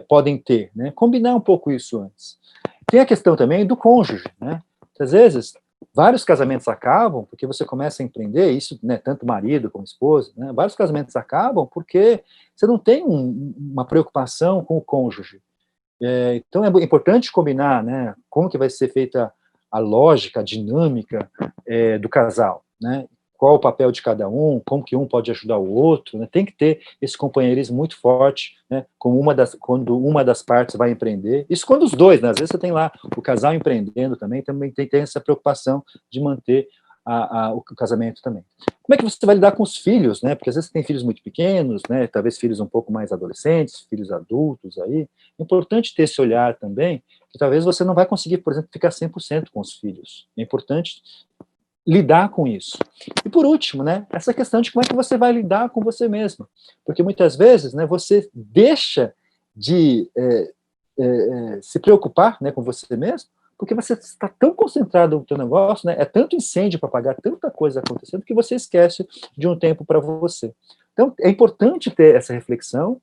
podem ter, né? Combinar um pouco isso antes. Tem a questão também do cônjuge, né? Às vezes, vários casamentos acabam porque você começa a empreender, isso, né, tanto marido como esposa, né? Vários casamentos acabam porque você não tem uma preocupação com o cônjuge. Então, é importante combinar, né, como que vai ser feita a lógica, a dinâmica do casal, né? Qual o papel de cada um, como que um pode ajudar o outro, né? Tem que ter esse companheirismo muito forte, né? Quando uma das partes vai empreender. Isso quando os dois, né? Às vezes você tem lá o casal empreendendo também tem essa preocupação de manter o casamento também. Como é que você vai lidar com os filhos, né? Porque às vezes você tem filhos muito pequenos, né? Talvez filhos um pouco mais adolescentes, filhos adultos aí. É importante ter esse olhar também, que talvez você não vai conseguir, por exemplo, ficar 100% com os filhos. É importante lidar com isso. E por último, né, essa questão de como é que você vai lidar com você mesmo. Porque muitas vezes, né, você deixa de se preocupar, né, com você mesmo, porque você está tão concentrado no seu negócio, né, é tanto incêndio para apagar, tanta coisa acontecendo, que você esquece de um tempo para você. Então, é importante ter essa reflexão.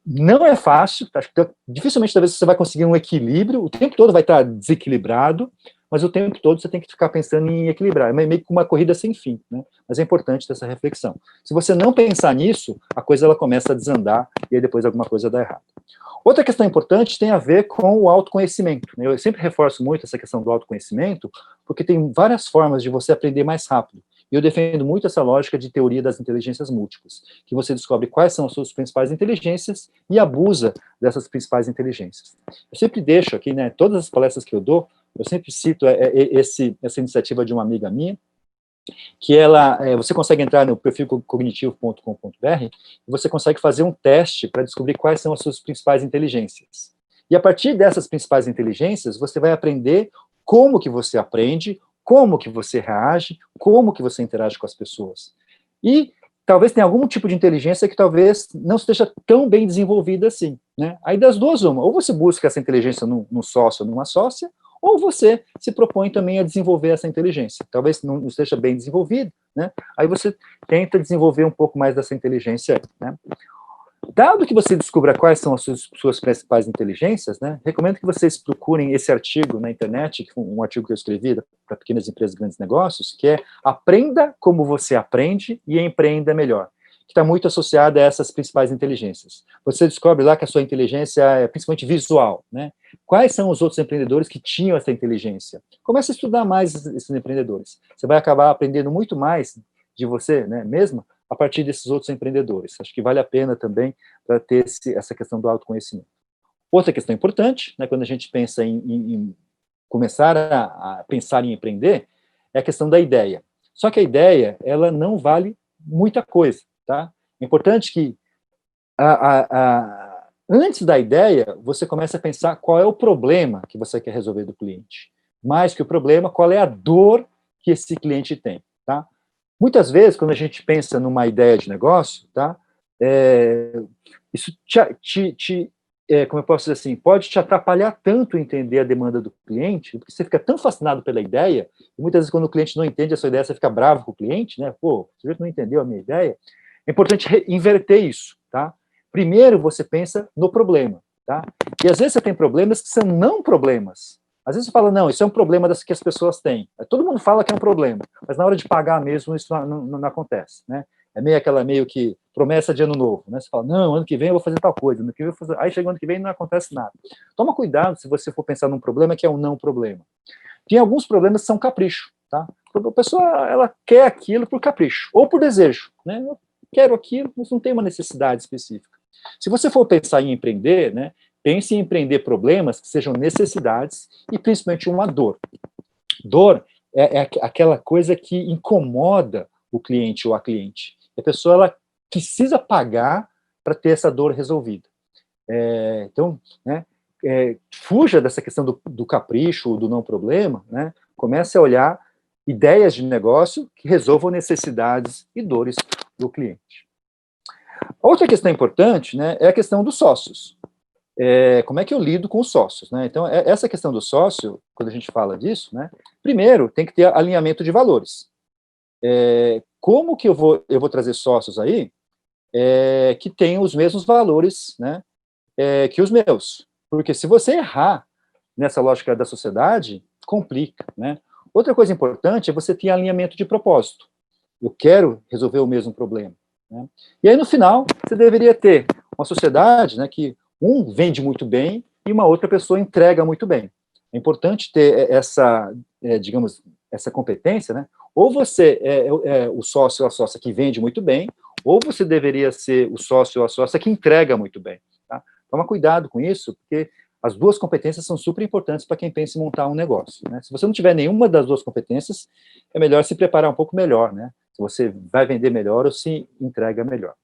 Não é fácil, acho que dificilmente talvez você vai conseguir um equilíbrio, o tempo todo vai estar desequilibrado, mas o tempo todo você tem que ficar pensando em equilibrar, é meio que uma corrida sem fim, né? Mas é importante ter essa reflexão. Se você não pensar nisso, a coisa ela começa a desandar e aí depois alguma coisa dá errado. Outra questão importante tem a ver com o autoconhecimento, né? Eu sempre reforço muito essa questão do autoconhecimento, porque tem várias formas de você aprender mais rápido. E eu defendo muito essa lógica de teoria das inteligências múltiplas, que você descobre quais são as suas principais inteligências e abusa dessas principais inteligências. Eu sempre deixo aqui, né, todas as palestras que eu dou, eu sempre cito essa iniciativa de uma amiga minha, que você consegue entrar no perfilcognitivo.com.br e você consegue fazer um teste para descobrir quais são as suas principais inteligências. E a partir dessas principais inteligências, você vai aprender como que você aprende, como que você reage, como que você interage com as pessoas. E talvez tenha algum tipo de inteligência que talvez não esteja tão bem desenvolvida assim, né? Aí das duas, uma, ou você busca essa inteligência num sócio ou numa sócia, ou você se propõe também a desenvolver essa inteligência. Talvez não esteja bem desenvolvido, né? Aí você tenta desenvolver um pouco mais dessa inteligência, né? Dado que você descubra quais são as suas principais inteligências, né, recomendo que vocês procurem esse artigo na internet, que foi um artigo que eu escrevi para pequenas empresas e grandes negócios, que é Aprenda como você aprende e empreenda melhor, que está muito associada a essas principais inteligências. Você descobre lá que a sua inteligência é principalmente visual, né? Quais são os outros empreendedores que tinham essa inteligência? Comece a estudar mais esses empreendedores. Você vai acabar aprendendo muito mais de você, né, mesmo, a partir desses outros empreendedores. Acho que vale a pena também para ter essa questão do autoconhecimento. Outra questão importante, né, quando a gente pensa em começar a pensar em empreender, é a questão da ideia. Só que a ideia, ela não vale muita coisa, tá? É importante que, antes da ideia, você comece a pensar qual é o problema que você quer resolver do cliente. Mais que o problema, qual é a dor que esse cliente tem, tá? Muitas vezes, quando a gente pensa numa ideia de negócio, tá, isso como eu posso dizer assim, pode te atrapalhar tanto entender a demanda do cliente, porque você fica tão fascinado pela ideia, e muitas vezes quando o cliente não entende a sua ideia, você fica bravo com o cliente, né? Pô, o sujeito não entendeu a minha ideia. É importante inverter isso, tá? Primeiro você pensa no problema, tá? E às vezes você tem problemas que são não problemas. Às vezes você fala, não, isso é um problema que as pessoas têm. Todo mundo fala que é um problema, mas na hora de pagar mesmo isso não acontece, né? É meio que promessa de ano novo, né? Você fala, não, ano que vem eu vou fazer tal coisa, ano que vem eu vou fazer... Aí chega o ano que vem e não acontece nada. Toma cuidado se você for pensar num problema que é um não problema. Tem alguns problemas que são capricho, tá? A pessoa, ela quer aquilo por capricho, ou por desejo, né? Eu quero aquilo, mas não tem uma necessidade específica. Se você for pensar em empreender, né? Pense em empreender problemas que sejam necessidades e principalmente uma dor. Dor é aquela coisa que incomoda o cliente ou a cliente. A pessoa ela precisa pagar para ter essa dor resolvida. Então, né, fuja dessa questão do capricho, do não problema, né, comece a olhar ideias de negócio que resolvam necessidades e dores do cliente. Outra questão importante, né, é a questão dos sócios. Como é que eu lido com os sócios, né? Então, essa questão do sócio, quando a gente fala disso, né, primeiro tem que ter alinhamento de valores. Como que eu vou trazer sócios aí que tenham os mesmos valores, né, que os meus? Porque se você errar nessa lógica da sociedade, complica, né? Outra coisa importante é você ter alinhamento de propósito. Eu quero resolver o mesmo problema, né? E aí, no final, você deveria ter uma sociedade, né, que um vende muito bem e uma outra pessoa entrega muito bem. É importante ter essa, digamos, essa competência, né? Ou você é o sócio ou a sócia que vende muito bem, ou você deveria ser o sócio ou a sócia que entrega muito bem, tá? Toma cuidado com isso, porque as duas competências são super importantes para quem pensa em montar um negócio, né? Se você não tiver nenhuma das duas competências, é melhor se preparar um pouco melhor, né? Se você vai vender melhor ou se entrega melhor.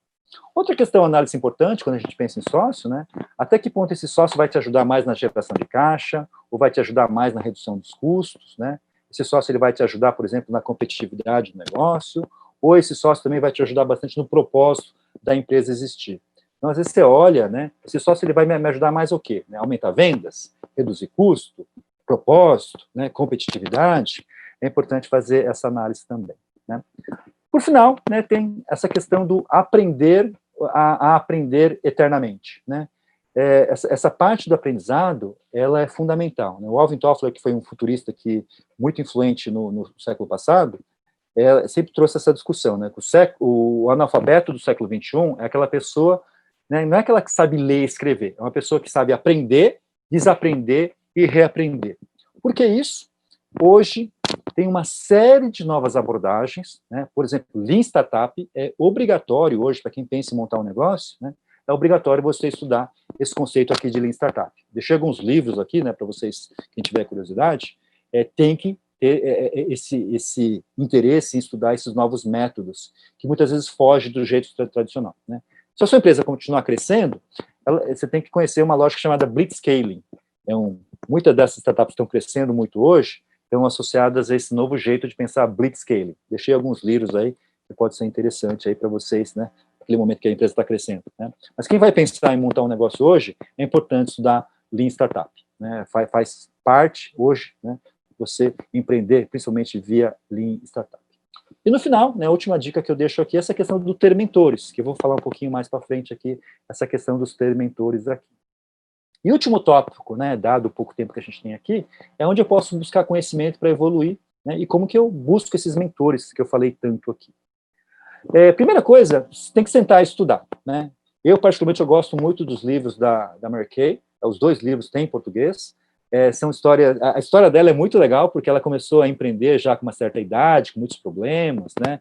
Outra questão, análise importante, quando a gente pensa em sócio, né? Até que ponto esse sócio vai te ajudar mais na geração de caixa, ou vai te ajudar mais na redução dos custos, né? Esse sócio ele vai te ajudar, por exemplo, na competitividade do negócio, ou esse sócio também vai te ajudar bastante no propósito da empresa existir. Então, às vezes você olha, né? Esse sócio ele vai me ajudar mais o quê? Né? Aumentar vendas, reduzir custo, propósito, né? Competitividade. É importante fazer essa análise também, né? Por final, né, tem essa questão do aprender a aprender eternamente, né? Essa parte do aprendizado, ela é fundamental, né? O Alvin Toffler, que foi um futurista muito influente no século passado, sempre trouxe essa discussão, né? O analfabeto do século XXI é aquela pessoa, né, não é aquela que sabe ler e escrever, é uma pessoa que sabe aprender, desaprender e reaprender. Por que isso? Hoje, tem uma série de novas abordagens, né? Por exemplo, Lean Startup é obrigatório hoje, para quem pensa em montar um negócio, né? É obrigatório você estudar esse conceito aqui de Lean Startup. Deixei alguns livros aqui, né, para vocês, quem tiver curiosidade, tem que ter esse interesse em estudar esses novos métodos, que muitas vezes foge do jeito tradicional, né? Se a sua empresa continuar crescendo, você tem que conhecer uma lógica chamada Blitzscaling. Muitas dessas startups estão crescendo muito hoje, estão associadas a esse novo jeito de pensar blitzscaling. Deixei alguns livros aí, que pode ser interessante aí para vocês, né, naquele momento que a empresa está crescendo, né. Mas quem vai pensar em montar um negócio hoje, é importante estudar Lean Startup, né, faz parte hoje, né, você empreender, principalmente via Lean Startup. E no final, né, a última dica que eu deixo aqui é essa questão do ter mentores, que eu vou falar um pouquinho mais para frente aqui, essa questão dos ter mentores aqui. E o último tópico, né, dado o pouco tempo que a gente tem aqui, é onde eu posso buscar conhecimento para evoluir, né, e como que eu busco esses mentores que eu falei tanto aqui. Primeira coisa, você tem que sentar e estudar, né. Eu, particularmente, eu gosto muito dos livros da Mary Kay, os 2 livros têm em português, são histórias, a história dela é muito legal, porque ela começou a empreender já com uma certa idade, com muitos problemas, né,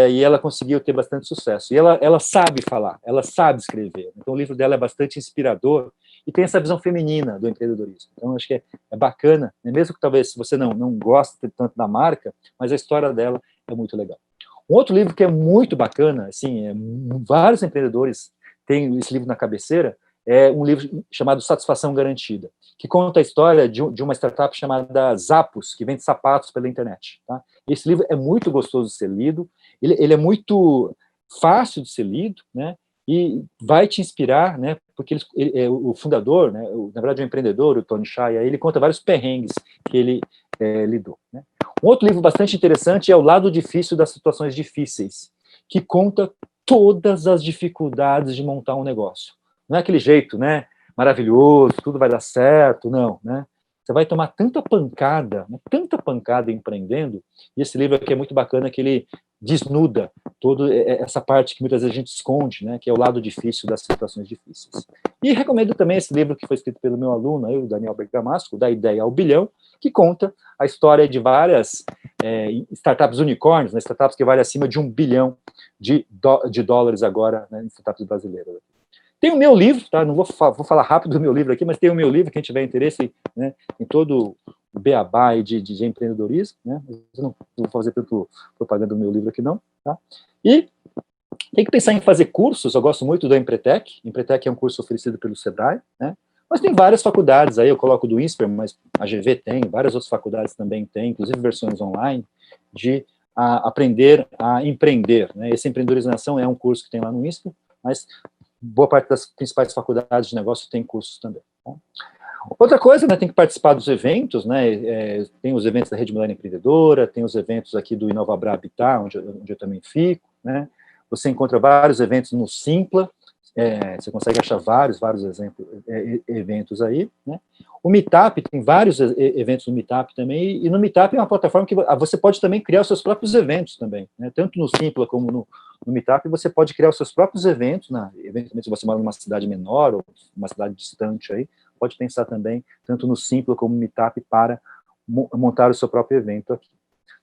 e ela conseguiu ter bastante sucesso. E ela sabe falar, ela sabe escrever. Então, o livro dela é bastante inspirador e tem essa visão feminina do empreendedorismo. Então, acho que é bacana, né? Mesmo que talvez você não goste tanto da marca, mas a história dela é muito legal. Um outro livro que é muito bacana, assim, vários empreendedores têm esse livro na cabeceira, é um livro chamado Satisfação Garantida, que conta a história de uma startup chamada Zappos, que vende sapatos pela internet. Tá? Esse livro é muito gostoso de ser lido, ele é muito fácil de ser lido, né, e vai te inspirar, né, porque o fundador, né, na verdade o empreendedor, o Tony Shaya, ele conta vários perrengues que ele lidou. Né. Um outro livro bastante interessante é O Lado Difícil das Situações Difíceis, que conta todas as dificuldades de montar um negócio. Não é aquele jeito, né, maravilhoso, tudo vai dar certo, não, né? Você vai tomar tanta pancada, né, tanta pancada empreendendo, e esse livro aqui é muito bacana, que ele desnuda toda essa parte que muitas vezes a gente esconde, né, que é o lado difícil das situações difíceis. E recomendo também esse livro que foi escrito pelo meu aluno, o Daniel Bergamasco, Da Ideia ao Bilhão, que conta a história de várias startups unicórnios, né, startups que valem acima de $1 bilhão de dólares agora, né, em startups brasileiras. Tem o meu livro, tá? Não vou falar rápido do meu livro aqui, mas tem o meu livro, quem tiver interesse, né, em todo o beabá de empreendedorismo, né? Eu não vou fazer tanto propaganda do meu livro aqui, não, tá? E tem que pensar em fazer cursos, eu gosto muito do Empretec. Empretec é um curso oferecido pelo Sebrae, né? Mas tem várias faculdades aí, eu coloco do INSPER, mas a GV tem, várias outras faculdades também tem, inclusive versões online, de aprender a empreender, né? Esse Empreendedorização é um curso que tem lá no INSPER, mas boa parte das principais faculdades de negócio tem cursos também. Tá? Outra coisa, né, tem que participar dos eventos, né, tem os eventos da Rede Mulher Empreendedora, tem os eventos aqui do Inovabra Habitat, onde eu também fico, né, você encontra vários eventos no Simpla, você consegue achar vários eventos aí, né. O Meetup, tem vários eventos no Meetup também, e no Meetup é uma plataforma que você pode também criar os seus próprios eventos também, né, tanto no Simpla como no Meetup, você pode criar os seus próprios eventos, né, eventualmente se você mora numa cidade menor ou uma cidade distante aí, pode pensar também, tanto no Simpla como no Meetup, para montar o seu próprio evento aqui.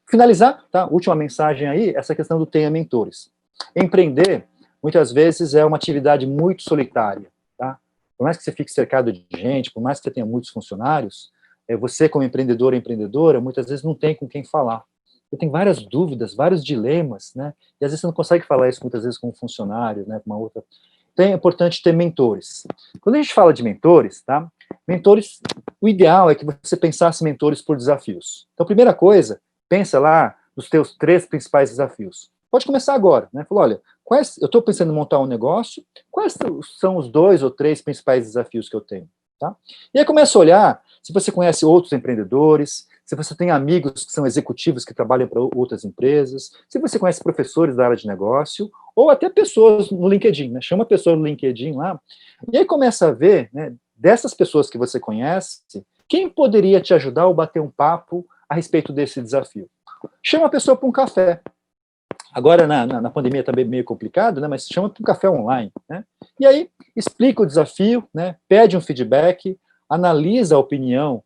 Finalizar, tá? Última mensagem aí, essa questão do tenha mentores. Empreender, muitas vezes, é uma atividade muito solitária, tá? Por mais que você fique cercado de gente, por mais que você tenha muitos funcionários, você, como empreendedor ou empreendedora, muitas vezes não tem com quem falar. Você tem várias dúvidas, vários dilemas, né? E às vezes você não consegue falar isso muitas vezes com um funcionário, né? Com uma outra. Então é importante ter mentores. Quando a gente fala de mentores, tá? Mentores, o ideal é que você pensasse mentores por desafios. Então, primeira coisa, pensa lá nos teus 3 principais desafios. Pode começar agora, né? Fala, olha, eu estou pensando em montar um negócio, quais são os 2 ou 3 principais desafios que eu tenho? Tá? E aí começa a olhar se você conhece outros empreendedores, se você tem amigos que são executivos que trabalham para outras empresas, se você conhece professores da área de negócio, ou até pessoas no LinkedIn, né? Chama a pessoa no LinkedIn lá, e aí começa a ver, né, dessas pessoas que você conhece, quem poderia te ajudar ou bater um papo a respeito desse desafio. Chama a pessoa para um café. Agora, na pandemia está meio complicado, né, mas chama para um café online, né? E aí, explica o desafio, né, pede um feedback, analisa a opinião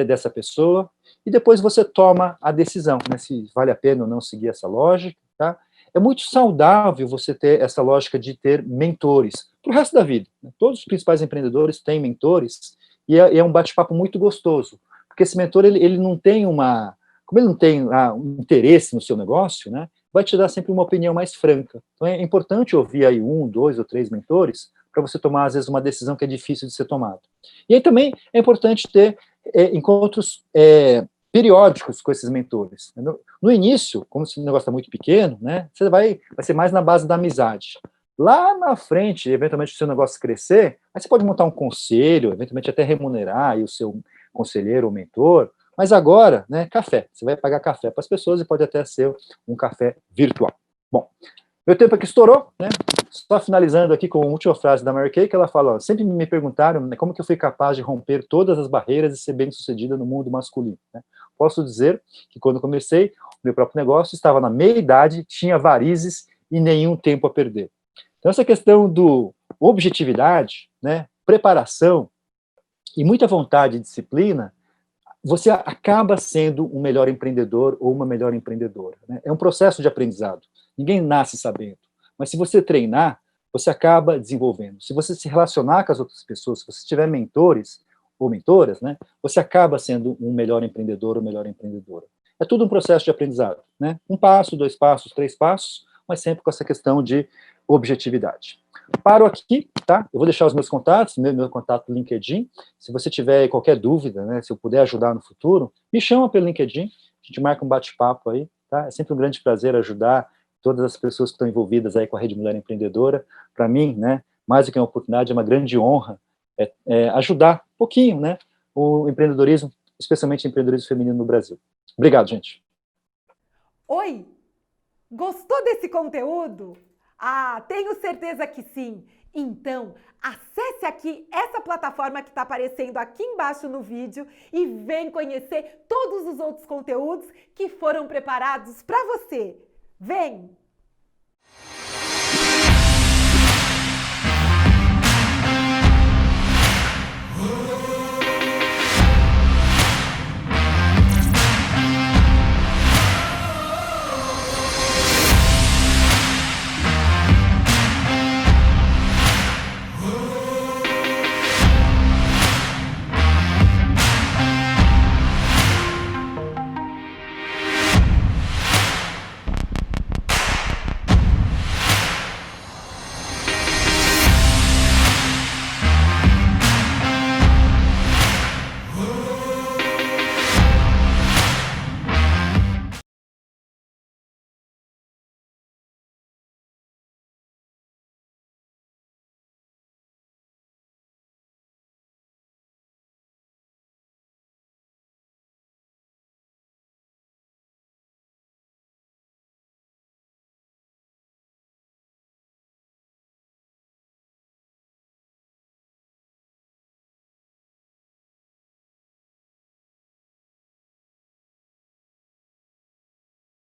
dessa pessoa, e depois você toma a decisão, né, se vale a pena ou não seguir essa lógica, tá? É muito saudável você ter essa lógica de ter mentores para o resto da vida, né? Todos os principais empreendedores têm mentores, e é um bate-papo muito gostoso, porque esse mentor, ele não tem como ele não tem um interesse no seu negócio, né, vai te dar sempre uma opinião mais franca. Então é importante ouvir aí 1, 2 ou 3 mentores, para você tomar, às vezes, uma decisão que é difícil de ser tomada. E aí também é importante ter encontros periódicos com esses mentores. No início, como se o negócio está muito pequeno, né, você vai ser mais na base da amizade. Lá na frente, eventualmente, se o seu negócio crescer, aí você pode montar um conselho, eventualmente até remunerar aí o seu conselheiro ou mentor, mas agora, né, café. Você vai pagar café para as pessoas e pode até ser um café virtual. Bom, meu tempo aqui estourou, né? Só finalizando aqui com a última frase da Mary Kay, que ela fala, ó, sempre me perguntaram, né, como que eu fui capaz de romper todas as barreiras e ser bem-sucedida no mundo masculino, né? Posso dizer que quando comecei o meu próprio negócio, estava na meia-idade, tinha varizes e nenhum tempo a perder. Então, essa questão do objetividade, né, preparação e muita vontade e disciplina, você acaba sendo um melhor empreendedor ou uma melhor empreendedora, né? É um processo de aprendizado. Ninguém nasce sabendo. Mas se você treinar, você acaba desenvolvendo. Se você se relacionar com as outras pessoas, se você tiver mentores ou mentoras, né, você acaba sendo um melhor empreendedor ou melhor empreendedora. É tudo um processo de aprendizado, né? 1 passo, 2 passos, 3 passos, mas sempre com essa questão de objetividade. Paro aqui, tá? Eu vou deixar os meus contatos, meu contato LinkedIn. Se você tiver qualquer dúvida, né, se eu puder ajudar no futuro, me chama pelo LinkedIn, a gente marca um bate-papo aí, tá? É sempre um grande prazer ajudar todas as pessoas que estão envolvidas aí com a Rede Mulher Empreendedora. Para mim, né, mais do que uma oportunidade, é uma grande honra ajudar um pouquinho, né, o empreendedorismo, especialmente o empreendedorismo feminino no Brasil. Obrigado, gente. Oi! Gostou desse conteúdo? Ah, tenho certeza que sim! Então, acesse aqui essa plataforma que está aparecendo aqui embaixo no vídeo e vem conhecer todos os outros conteúdos que foram preparados para você. Vem!